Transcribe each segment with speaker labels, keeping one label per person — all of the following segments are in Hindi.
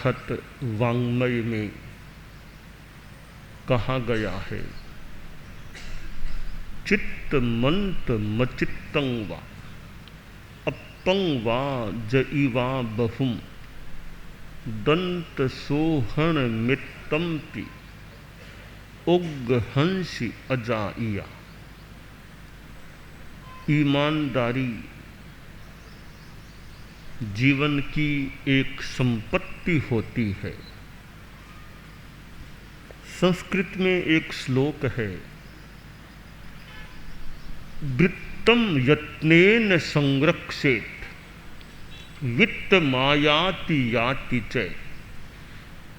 Speaker 1: अरहत वाङ्मय में कहा गया है, चित्त मंत मचित्तं वा अपं वा जइवा बहुम दंत सोहन मित्तम्पि उग्गहंसि अजाइया। ईमानदारी जीवन की एक संपत्ति होती है। संस्कृत में एक श्लोक है, वृत्तम यत्नेन संरक्षेत वित्त मायाति याति च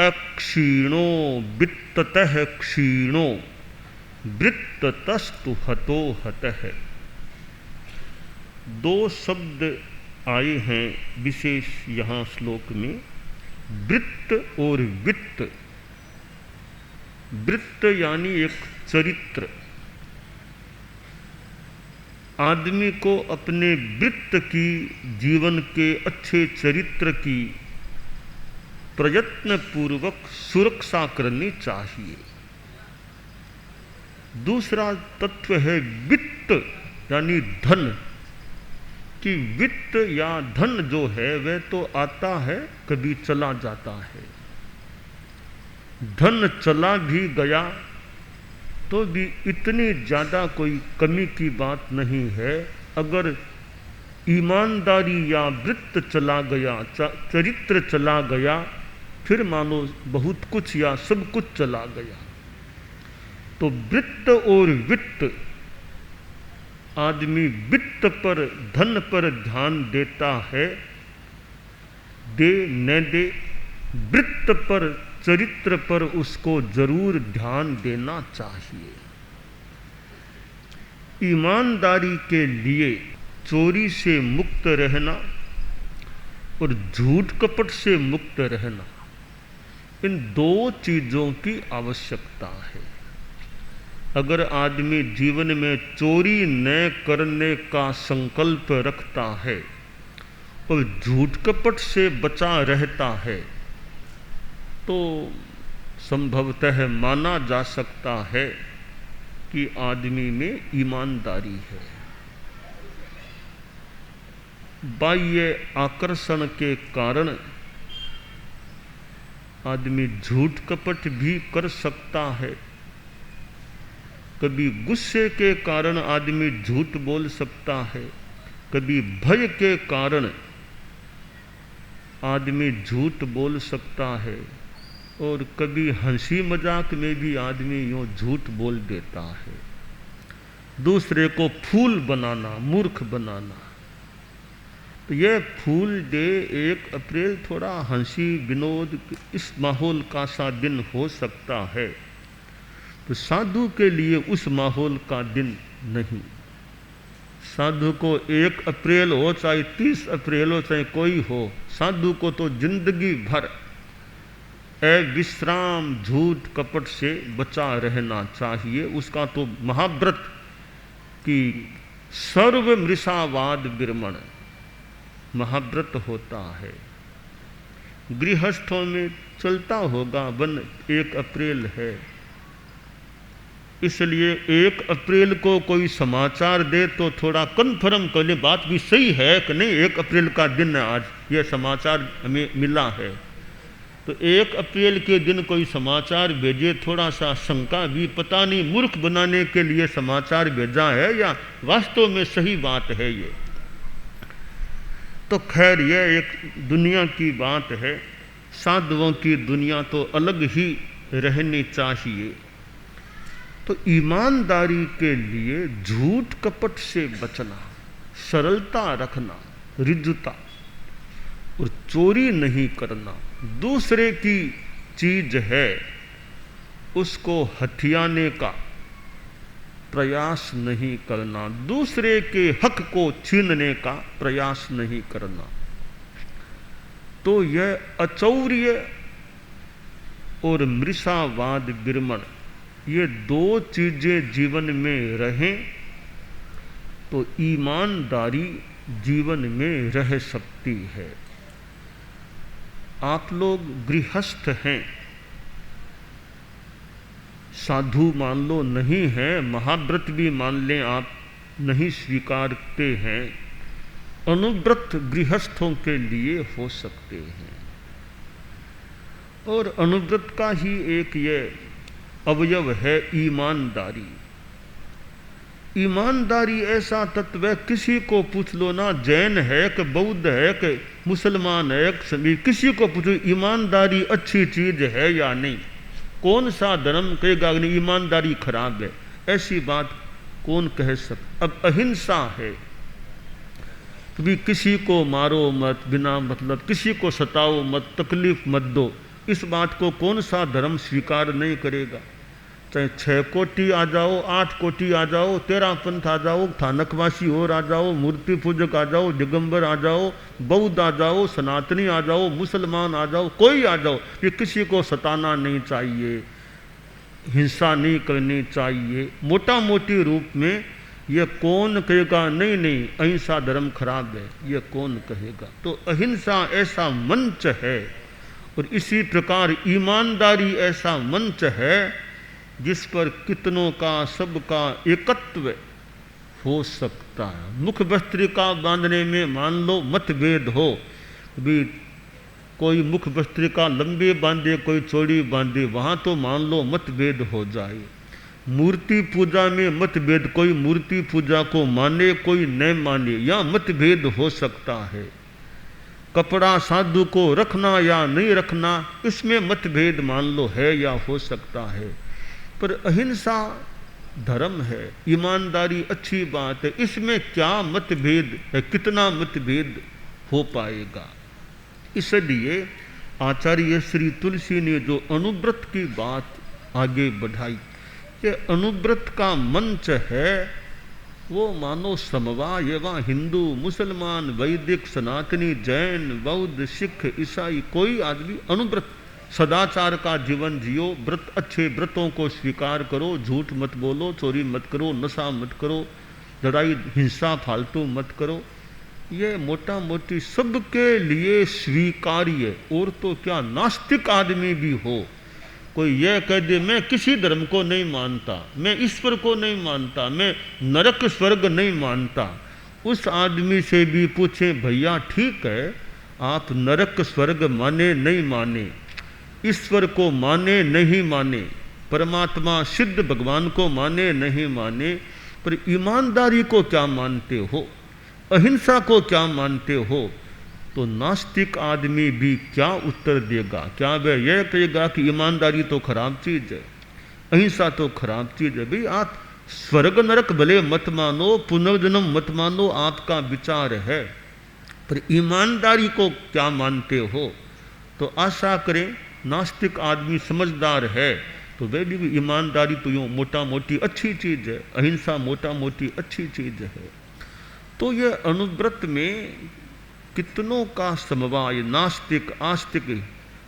Speaker 1: अक्षीणो वित्ततः क्षीणो वृत्ततस्तु हतो हतः। दो शब्द आए हैं विशेष यहाँ श्लोक में, वृत्त और वित्त। वृत्त यानी एक चरित्र। आदमी को अपने वृत्त की, जीवन के अच्छे चरित्र की प्रयत्न पूर्वक सुरक्षा करनी चाहिए। दूसरा तत्व है वित्त यानी धन, कि वित्त या धन जो है वह तो आता है कभी चला जाता है। धन चला भी गया तो भी इतनी ज़्यादा कोई कमी की बात नहीं है। अगर ईमानदारी या वृत्त चला गया, चरित्र चला गया, फिर मानो बहुत कुछ या सब कुछ चला गया। तो वृत्त और वित्त, आदमी वित्त पर, धन पर ध्यान देता है, दे न दे, वृत्त पर, चरित्र पर उसको जरूर ध्यान देना चाहिए। ईमानदारी के लिए चोरी से मुक्त रहना और झूठ कपट से मुक्त रहना, इन दो चीज़ों की आवश्यकता है। अगर आदमी जीवन में चोरी न करने का संकल्प रखता है और झूठ कपट से बचा रहता है तो संभवतः माना जा सकता है कि आदमी में ईमानदारी है। बाह्य आकर्षण के कारण आदमी झूठ कपट भी कर सकता है। कभी गुस्से के कारण आदमी झूठ बोल सकता है, कभी भय के कारण आदमी झूठ बोल सकता है, और कभी हंसी मजाक में भी आदमी यूँ झूठ बोल देता है। दूसरे को फूल बनाना, मूर्ख बनाना। तो यह फूल डे 1 अप्रैल थोड़ा हंसी विनोद इस माहौल का सा दिन हो सकता है, तो साधु के लिए उस माहौल का दिन नहीं। साधु को 1 अप्रैल हो, चाहे 30 अप्रैल हो, चाहे कोई हो, साधु को तो जिंदगी भर अविश्राम झूठ कपट से बचा रहना चाहिए। उसका तो महाव्रत की सर्व मृषावाद विरमण महाव्रत होता है। गृहस्थों में चलता होगा, 1 अप्रैल है, इसलिए 1 अप्रैल को कोई समाचार दे तो थोड़ा कन्फर्म कर ले, बात भी सही है कि नहीं, 1 अप्रैल का दिन है आज, यह समाचार हमें मिला है। तो 1 अप्रैल के दिन कोई समाचार भेजे, थोड़ा सा शंका भी, पता नहीं मूर्ख बनाने के लिए समाचार भेजा है या वास्तव में सही बात है ये। तो खैर यह एक दुनिया की बात है। साधुओं की दुनिया तो अलग ही रहनी चाहिए। तो ईमानदारी के लिए झूठ कपट से बचना, सरलता रखना, रिजुता, और चोरी नहीं करना, दूसरे की चीज है उसको हथियाने का प्रयास नहीं करना, दूसरे के हक को छीनने का प्रयास नहीं करना। तो यह अचौर्य और मृषावाद विरमण, ये 2 चीजें जीवन में रहें तो ईमानदारी जीवन में रह सकती है। आप लोग गृहस्थ हैं, साधु मान लो नहीं है, महाव्रत भी मान लें आप नहीं स्वीकारते हैं, अनुव्रत गृहस्थों के लिए हो सकते हैं। और अनुव्रत का ही एक ये अवयव है ईमानदारी। ईमानदारी ऐसा तत्व है, किसी को पूछ लो ना, जैन है कि बौद्ध है कि मुसलमान है, सभी किसी को पूछो ईमानदारी अच्छी चीज है या नहीं, कौन सा धर्म कहेगा नहीं ईमानदारी खराब है? ऐसी बात कौन कह सकता? अब अहिंसा है, कभी किसी को मारो मत, बिना मतलब किसी को सताओ मत, तकलीफ मत दो, इस बात को कौन सा धर्म स्वीकार नहीं करेगा? चाहे 6 कोटि आ जाओ, 8 कोटि आ जाओ, 13 पंथ आ जाओ, थानकवासी और आ जाओ, मूर्ति पूजक आ जाओ, दिगंबर आ जाओ, बौद्ध आ जाओ, सनातनी आ जाओ, मुसलमान आ जाओ, कोई आ जाओ, ये किसी को सताना नहीं चाहिए, हिंसा नहीं करनी चाहिए। मोटा मोटी रूप में ये कौन कहेगा नहीं नहीं अहिंसा धर्म खराब है, ये कौन कहेगा? तो अहिंसा ऐसा मंच है, और इसी प्रकार ईमानदारी ऐसा मंच है जिस पर कितनों का सबका एकत्व हो सकता है। मुख भस्त्रिका बांधने में मान लो मतभेद हो, भी कोई मुख भस्त्रिका लंबे बांधे कोई चौड़ी बांधे, वहाँ तो मान लो मतभेद हो जाए। मूर्ति पूजा में मतभेद, कोई मूर्ति पूजा को माने कोई न माने, या मतभेद हो सकता है। कपड़ा साधु को रखना या नहीं रखना, इसमें मतभेद मान लो है या हो सकता है। पर अहिंसा धर्म है, ईमानदारी अच्छी बात है, इसमें क्या मतभेद है? कितना मतभेद हो पाएगा? इसलिए आचार्य श्री तुलसी ने जो अनुव्रत की बात आगे बढ़ाई, ये अनुव्रत का मंच है, वो मानो समवाय एवं हिंदू मुसलमान वैदिक सनातनी जैन बौद्ध सिख ईसाई कोई आदमी अनुव्रत सदाचार का जीवन जियो, व्रत अच्छे व्रतों को स्वीकार करो, झूठ मत बोलो, चोरी मत करो, नशा मत करो, लड़ाई हिंसा फालतू मत करो, ये मोटा मोटी सबके लिए स्वीकार्य। और तो क्या नास्तिक आदमी भी हो, कोई यह कह दे मैं किसी धर्म को नहीं मानता, मैं ईश्वर को नहीं मानता, मैं नरक स्वर्ग नहीं मानता, उस आदमी से भी पूछें भैया ठीक है आप नरक स्वर्ग माने नहीं माने, ईश्वर को माने नहीं माने, परमात्मा सिद्ध भगवान को माने नहीं माने, पर ईमानदारी को क्या मानते हो, अहिंसा को क्या मानते हो? तो नास्तिक आदमी भी क्या उत्तर देगा? क्या वह यह कहेगा कि ईमानदारी तो खराब चीज है, अहिंसा तो खराब चीज है? भाई आप स्वर्ग नरक भले मत मानो, पुनर्जन्म मत मानो, आपका विचार है, पर ईमानदारी को क्या मानते हो? तो आशा करें नास्तिक आदमी समझदार है तो वह भी ईमानदारी तो यूँ मोटा मोटी अच्छी चीज़ है, अहिंसा मोटा मोटी अच्छी चीज़ है। तो ये अनुव्रत में कितनों का समवाय, नास्तिक आस्तिक,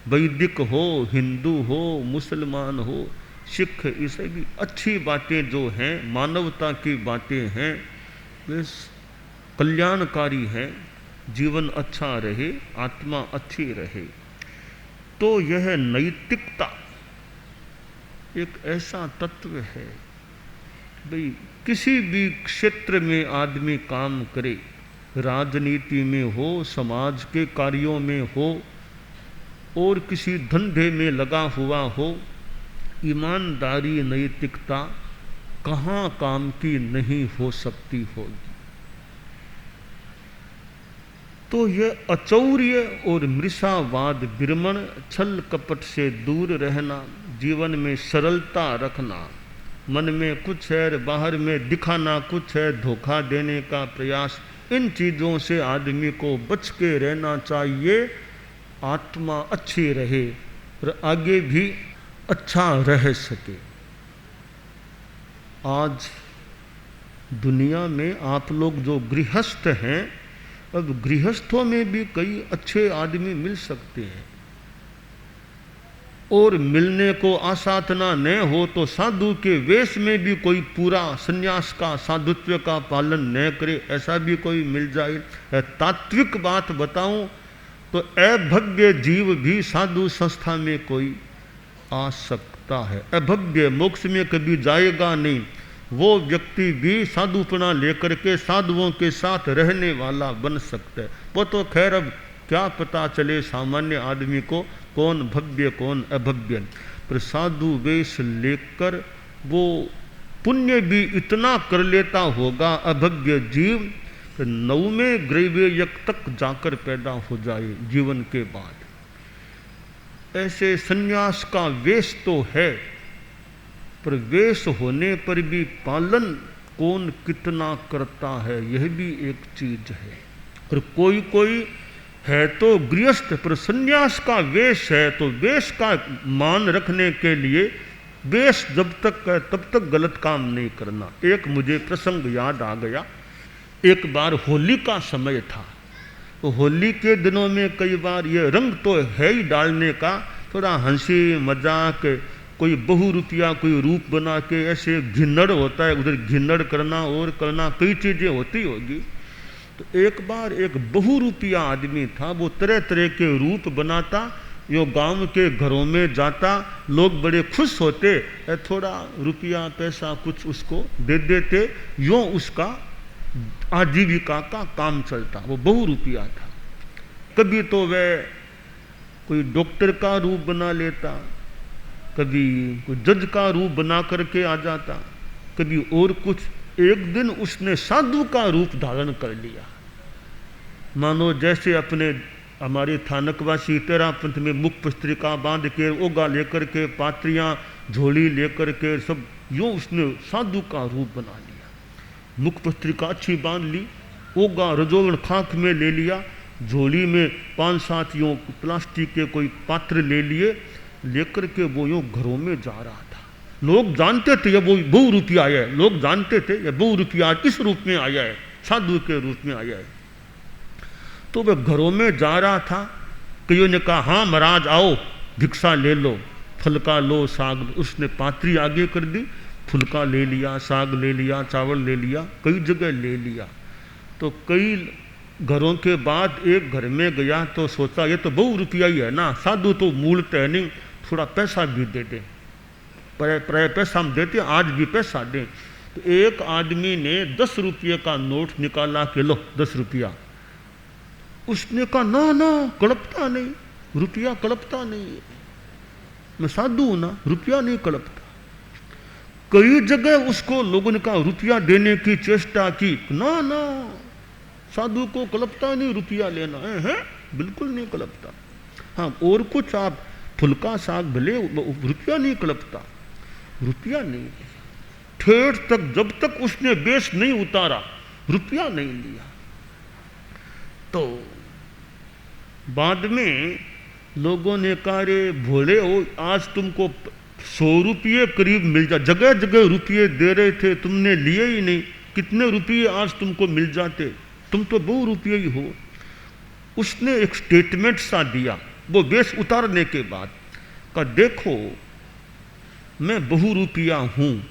Speaker 1: वैदिक हो, हिंदू हो, मुसलमान हो, सिख, ईसाई भी अच्छी बातें जो हैं, मानवता की बातें हैं, वे कल्याणकारी हैं, जीवन अच्छा रहे, आत्मा अच्छी रहे। तो यह नैतिकता एक ऐसा तत्व है, भाई किसी भी क्षेत्र में आदमी काम करे, राजनीति में हो, समाज के कार्यों में हो, और किसी धंधे में लगा हुआ हो, ईमानदारी नैतिकता कहाँ काम की नहीं हो सकती होगी। तो यह अचौर्य और मृषावाद, विरमण, छल कपट से दूर रहना, जीवन में सरलता रखना, मन में कुछ है बाहर में दिखाना कुछ है, धोखा देने का प्रयास, इन चीज़ों से आदमी को बच के रहना चाहिए, आत्मा अच्छी रहे और आगे भी अच्छा रह सके। आज दुनिया में आप लोग जो गृहस्थ हैं, अब गृहस्थों में भी कई अच्छे आदमी मिल सकते हैं, और मिलने को आसाधना न हो तो साधु के वेश में भी कोई पूरा संन्यास का साधुत्व का पालन न करे, ऐसा भी कोई मिल जाए। तात्विक बात बताऊं तो अभव्य जीव भी साधु संस्था में कोई आ सकता है। अभव्य मोक्ष में कभी जाएगा नहीं, वो व्यक्ति भी साधुपना लेकर के साधुओं के साथ रहने वाला बन सकता है। वो तो खैर अब क्या पता चले सामान्य आदमी को कौन भव्य कौन अभव्य, पर साधु वेश लेकर वो पुण्य भी इतना कर लेता होगा अभव्य जीव, 9वें ग्रैवेयक तक जाकर पैदा हो जाए जीवन के बाद। ऐसे सन्यास का वेश तो है, पर वेश होने पर भी पालन कौन कितना करता है, यह भी एक चीज है। और कोई कोई है तो गृहस्थ, पर सन्यास का वेश है, तो वेश का मान रखने के लिए वेश जब तक है तब तक गलत काम नहीं करना। एक मुझे प्रसंग याद आ गया। एक बार होली का समय था, तो होली के दिनों में कई बार ये रंग तो है ही डालने का, थोड़ा हंसी मजाक, कोई बहुरूपिया कोई रूप बना के ऐसे घिन्नड़ होता है, उधर घिन्नड़ करना और करना, कई चीज़ें होती होगी। तो एक बार एक बहुरूपिया आदमी था, वो तरह तरह के रूप बनाता, यो गांव के घरों में जाता, लोग बड़े खुश होते, थोड़ा रुपया पैसा कुछ उसको दे देते, यो उसका आजीविका का काम चलता। वो बहुरूपिया था। कभी तो वह कोई डॉक्टर का रूप बना लेता, कभी कोई जज का रूप बना करके आ जाता, कभी और कुछ। एक दिन उसने साधु का रूप धारण कर लिया, मानो जैसे अपने हमारे थानकवासी तेरापंथ में मुख पस्त्रिका बांध के, ओगा लेकर के, पात्रियां झोली लेकर के, सब यूँ उसने साधु का रूप बना लिया। मुख पस्त्रिका अच्छी बांध ली, ओगा रजोगण खाक में ले लिया, झोली में 5-7 यूँ प्लास्टिक के कोई पात्र ले लिए, लेकर के वो यूँ घरों में जा रहा था। लोग जानते थे ये वो बहुरूपिया आया है, लोग जानते थे ये बहुरूपिया इस रूप में आया है, साधु के रूप में आया है। तो वह घरों में जा रहा था, कईयों ने कहा हाँ महाराज आओ भिक्षा ले लो, फुलका लो, साग लो। उसने पात्री आगे कर दी, फुलका ले लिया, साग ले लिया, चावल ले लिया, कई जगह ले लिया। तो कई घरों के बाद एक घर में गया तो सोचा ये तो बहुरूपिया ही है ना, साधु तो मूलतः नहीं, थोड़ा पैसा भी दे दें, पर पैसा हम देते, आज भी पैसा दें। तो एक आदमी ने 10 रुपये का नोट निकाला कि लो 10 रुपया। उसने कहा ना ना, कड़पता नहीं, रुपया कड़पता नहीं, मैं साधु हूं ना, रुपया नहीं कड़पता। कई जगह उसको लोगों ने कहा रुपया देने की चेष्टा की, ना ना साधु को कलपता नहीं रुपया लेना है, बिल्कुल नहीं कलपता। हाँ और कुछ आप फुलका साग भले, रुपया नहीं कलपता, रुपया नहीं। ठेठ तक जब तक उसने बेस नहीं उतारा, रुपया नहीं लिया। तो बाद में लोगों ने कहा रे भोले हो, आज तुमको 100 रुपये करीब मिल जा, जगह जगह रुपये दे रहे थे, तुमने लिए ही नहीं, कितने रुपये आज तुमको मिल जाते, तुम तो बहुरूपिये ही हो। उसने एक स्टेटमेंट सा दिया वो बेस उतारने के बाद, का देखो मैं बहुरूपिया हूँ,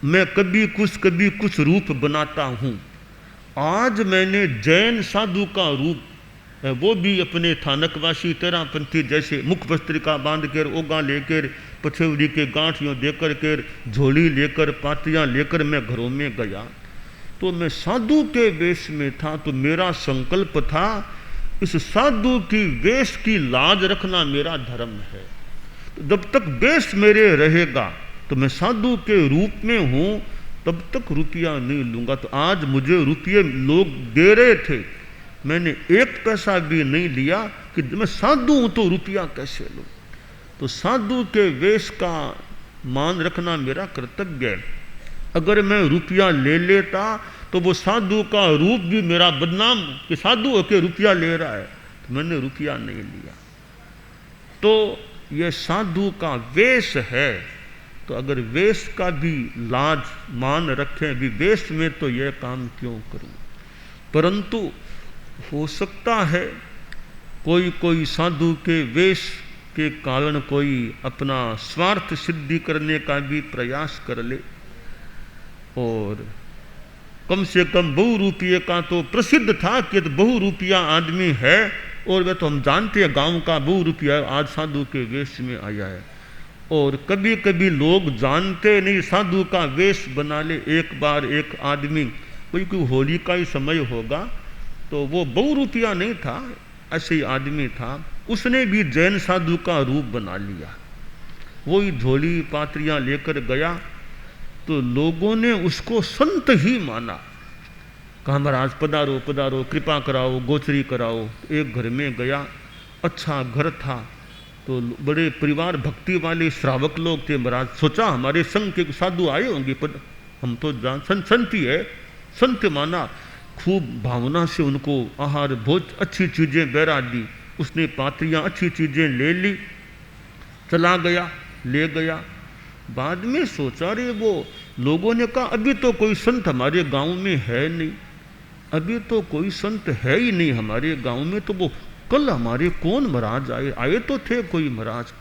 Speaker 1: मैं कभी कुछ रूप बनाता हूँ। आज मैंने जैन साधु का रूप, वो भी अपने थानकवासी तेरापंथी जैसे मुख वस्त्रिका बांध कर, ओगा लेकर, पछेवड़ी के गांठियों देकर कर, झोली लेकर, पातियाँ लेकर मैं घरों में गया। तो मैं साधु के वेश में था, तो मेरा संकल्प था इस साधु की वेश की लाज रखना मेरा धर्म है। तो जब तक वेश मेरे रहेगा तो मैं साधु के रूप में हूँ, तब तक रुपया नहीं लूँगा। तो आज मुझे रुपये लोग दे रहे थे, मैंने एक पैसा भी नहीं लिया कि मैं साधु हूँ तो रुपया कैसे लूँ। तो साधु के वेश का मान रखना मेरा कर्तव्य है। अगर मैं रुपया ले लेता तो वो साधु का रूप भी मेरा बदनाम कि साधु होके रुपया ले रहा है, तो मैंने रुपया नहीं लिया। तो ये साधु का वेश है, तो अगर वेश का भी लाज मान रखें, भी वेश में तो यह काम क्यों करूं। परंतु हो सकता है कोई साधु के वेश के कारण कोई अपना स्वार्थ सिद्धि करने का भी प्रयास कर ले, और कम से कम बहुरूपिये का तो प्रसिद्ध था कि बहुरूपिया आदमी है और वह तो हम जानते हैं गांव का 2 रुपया आज साधु के वेश में आया है। और कभी कभी लोग जानते नहीं साधु का वेश बना ले। एक बार एक आदमी, कोई होली का ही समय होगा, तो वो 2 रुपया नहीं था, ऐसे ही आदमी था, उसने भी जैन साधु का रूप बना लिया। वो ही झोली पात्रियाँ लेकर गया, तो लोगों ने उसको संत ही माना। कहा महाराज पधारो पधारो, कृपा कराओ, गोचरी कराओ। एक घर में गया, अच्छा घर था, तो बड़े परिवार भक्ति वाले श्रावक लोग थे। महाराज सोचा हमारे संघ के साधु आए होंगे, पर हम तो संत ही है, संत माना। खूब भावना से उनको आहार भोज अच्छी चीज़ें बहरा दी। उसने पात्रियाँ अच्छी चीज़ें ले ली, चला गया, ले गया। बाद में सोचा रे वो लोगों ने कहा अभी तो कोई संत हमारे गांव में है नहीं, अभी तो कोई संत है ही नहीं हमारे गांव में, तो वो कल हमारे कौन महाराज आए तो थे कोई महाराज,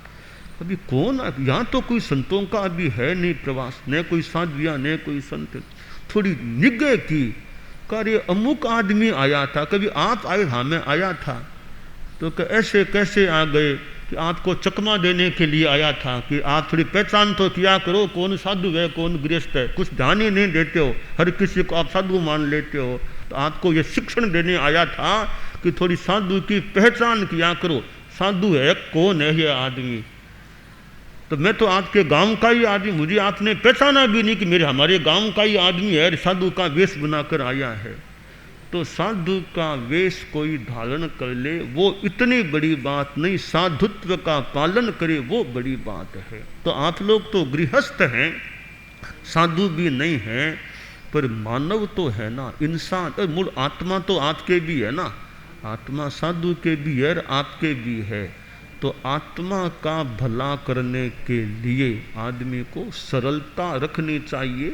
Speaker 1: अभी कौन, यहाँ तो कोई संतों का अभी है नहीं प्रवास, न कोई साधुया न कोई संत। थोड़ी निगाह की, कह रहे अमुक आदमी आया था, कभी आप आए? हाँ मैं आया था। तो ऐसे कैसे आ गए? कि आपको चकमा देने के लिए आया था, कि आप थोड़ी पहचान तो किया करो कौन साधु है कौन गृहस्थ है, कुछ ध्यान ही नहीं देते हो, हर किसी को आप साधु मान लेते हो। तो आपको ये शिक्षण देने आया था कि थोड़ी साधु की पहचान किया करो, साधु है कौन है ये आदमी। तो मैं तो आपके गांव का ही आदमी, मुझे आपने पहचाना भी नहीं कि मेरे हमारे गांव का ही आदमी है, साधु का वेश बनाकर आया है। तो साधु का वेश कोई धारण कर ले वो इतनी बड़ी बात नहीं, साधुत्व का पालन करे वो बड़ी बात है। तो आप लोग तो गृहस्थ हैं, साधु भी नहीं हैं, पर मानव तो है ना, इंसान, मूल आत्मा तो आपके भी है ना, आत्मा साधु के भी है और आपके भी है। तो आत्मा का भला करने के लिए आदमी को सरलता रखनी चाहिए।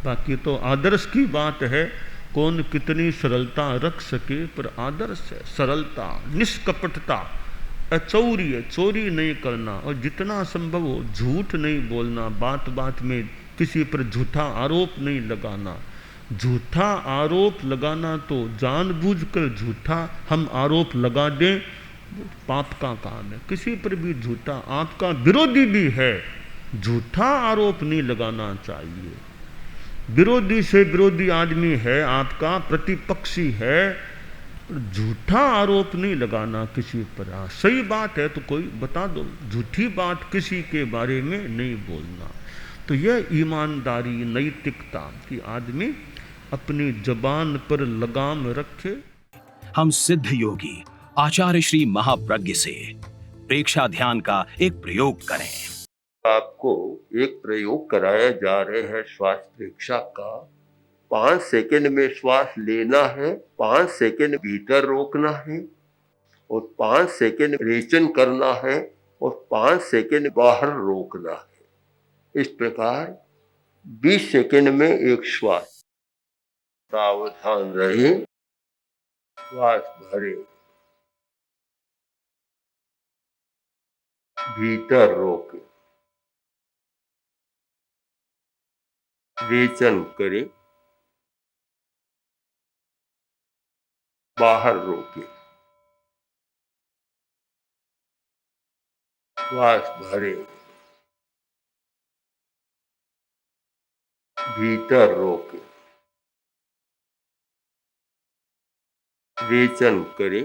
Speaker 1: बाकी तो आदर्श की बात है, कौन कितनी सरलता रख सके, पर आदर्श है सरलता, निष्कपटता, अचौर्य, चोरी नहीं करना, और जितना संभव हो झूठ नहीं बोलना, बात बात में किसी पर झूठा आरोप नहीं लगाना। झूठा आरोप लगाना तो जानबूझकर झूठा हम आरोप लगा दें, पाप का काम है। किसी पर भी झूठा, आपका विरोधी भी है, झूठा आरोप नहीं लगाना चाहिए। विरोधी से विरोधी आदमी है, आपका प्रतिपक्षी है, झूठा आरोप नहीं लगाना किसी पर। सही बात है तो कोई बता दो, झूठी बात किसी के बारे में नहीं बोलना। तो यह ईमानदारी, नैतिकता कि आदमी अपनी जबान पर लगाम रखे।
Speaker 2: हम सिद्ध योगी आचार्य श्री महाप्रज्ञ से प्रेक्षा ध्यान का एक प्रयोग करें।
Speaker 3: आपको एक प्रयोग कराया जा रहे हैं श्वास प्रेक्षा का। 5 सेकंड में श्वास लेना है, 5 सेकंड भीतर रोकना है और 5 सेकंड रेचन करना है और 5 सेकंड बाहर रोकना है। इस प्रकार 20 सेकंड में एक श्वास। सावधान रहे, श्वास भरे, भीतर रोके, रेचन करे, बाहर रोके, श्वास भरे, भीतर रोके, रेचन करे,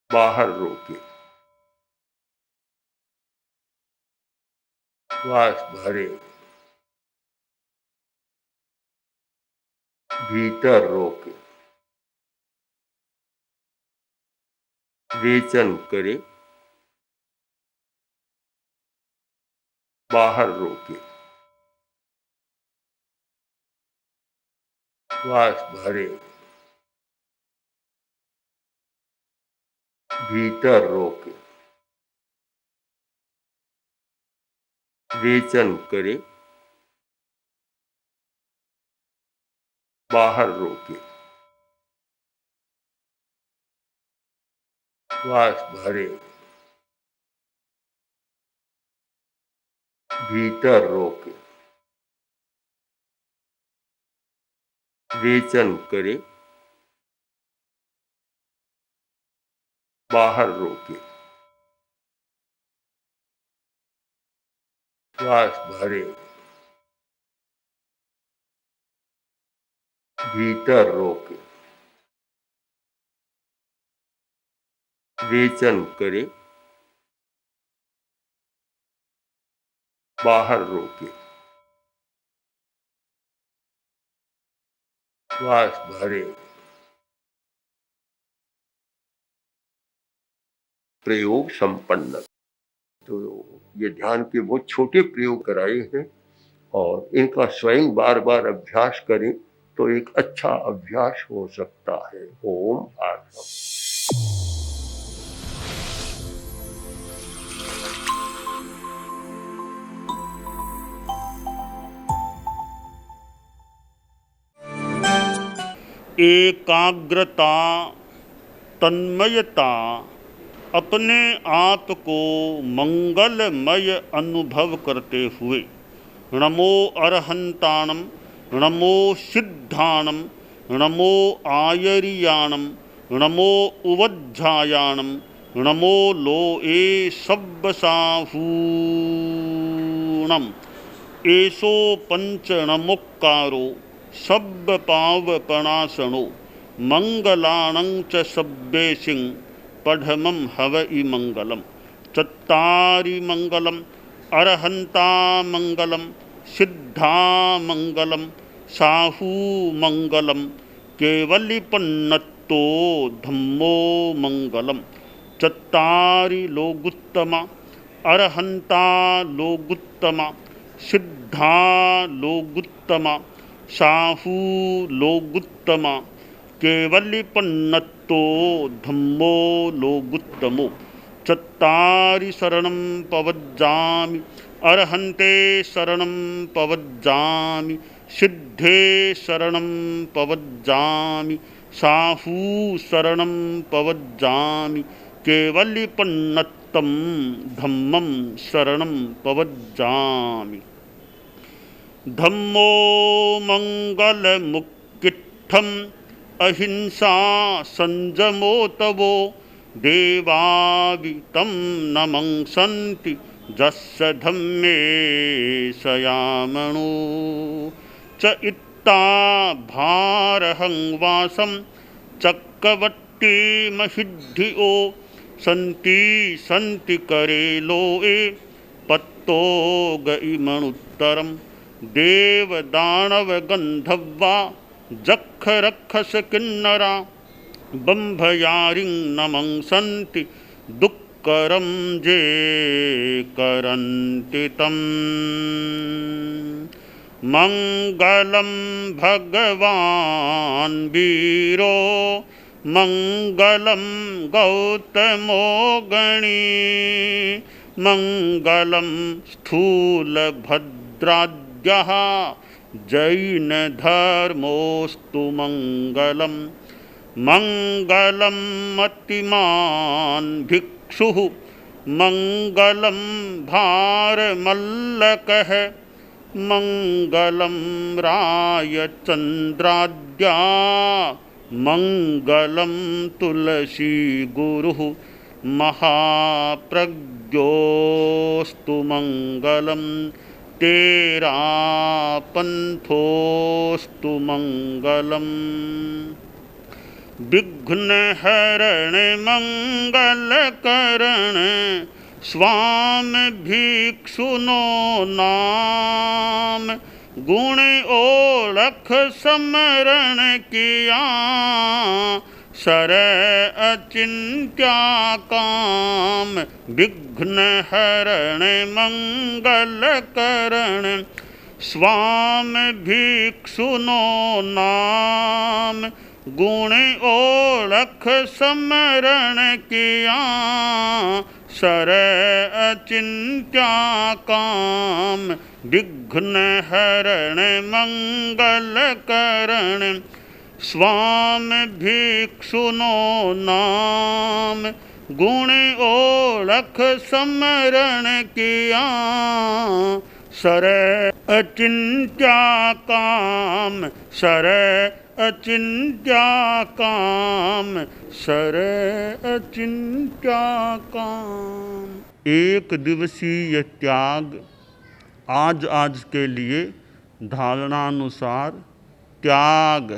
Speaker 3: बाहर रोके, श्वास भरे, भीतर रोके, रेचन करे, बाहर रोके, श्वास भरे, भीतर रोके, रेचन करे, बाहर रोके, श्वास भरे, भीतर रोके, रेचन करे, बाहर रोके, श्वास भरे, भीतर रोके, रेचन करे, बाहर रोके, श्वास भरे। प्रयोग संपन्न। तो ये ध्यान के बहुत छोटे प्रयोग कराए हैं और इनका स्वयं बार बार अभ्यास करें तो एक अच्छा अभ्यास हो सकता है। ओम आत्मा।
Speaker 1: एकाग्रता, तन्मयता, अपने आप को मंगलमय अनुभव करते हुए नमो अरहंताणम, नमो सिद्धाणम, नमो आयरियाणम, नमो उवज्झायाणम, नमो लोए सब्बसाहूणम, एसो पंचनमुक्कारो सब्ब पावपणासनो मंगलाणं च सब्बेसिं पढ़मं हवइ मंगलम। चत्तारि मंगलम, अरहंता मंगलम, सिद्धा मंगलम, साहू मंगलम, केवलिपन्नत्तो धम्मो मंगलम। चत्तारि लोगुत्तमा, अरहंता लोगुत्तमा, सिद्धा लोगुत्तमा, साहू लोगुत्तमा, केवलिपन्नत्तो धम्मो लोगुत्तमो। चत्तारि शरणं पवज्जामि, अरहन्ते शरणं पवज्जामि, सिद्धे शरणं पवज्जामि, साहू शरणं पवज्जामि, केवलिपन्नत्तं धम्मं शरणं पवज्जामि। धम्मो मंगलमुक्किट्ठम् अहिंसा संजमो तवो देवावितं नमंसन्ति जस्य धम्मे सयामणो। च इत्ता भारहं वासं चक्रवट्टी महिद्धियो सन्ति सन्ति करे लोए पत्तो गइमणुत्तरम्। देव दानव गंधर्वा जख रक्षस किन्नरा बंभयारिं नमंसन्ति दुक्करं जे करन्ति तम्। मंगलं भगवान् वीरो मंगलं गौतमो गणी मंगलं स्थूलभद्राद्यः जैन धर्मोस्तु मंगलम। मंगलम मतिमान भिक्षुः मंगलम भारमल्लकः मंगलम रायचंद्राद्या मंगलम तुलसी गुरुः महाप्रज्ञोस्तु मंगलम। तेरा पंथोस्तु मंगलम। विघ्न हरण मंगल करण स्वामी भिक्षुनो नाम। गुण ओळख समरण किया सर अचिंत्या काम। विघ्न हरण मंगल करण स्वामी भिक्षुनो नाम। गुण ओळख समरण किया सर अचिंत्या काम। विघ्न हरण मंगल करण स्वामी भिक्षुनो नाम। गुण ओळख समरण किया सर अचिंत्या काम। सर अचिंत्या काम, सर अचिंत्या काम। एक दिवसीय त्याग, आज आज के लिए धारणानुसार त्याग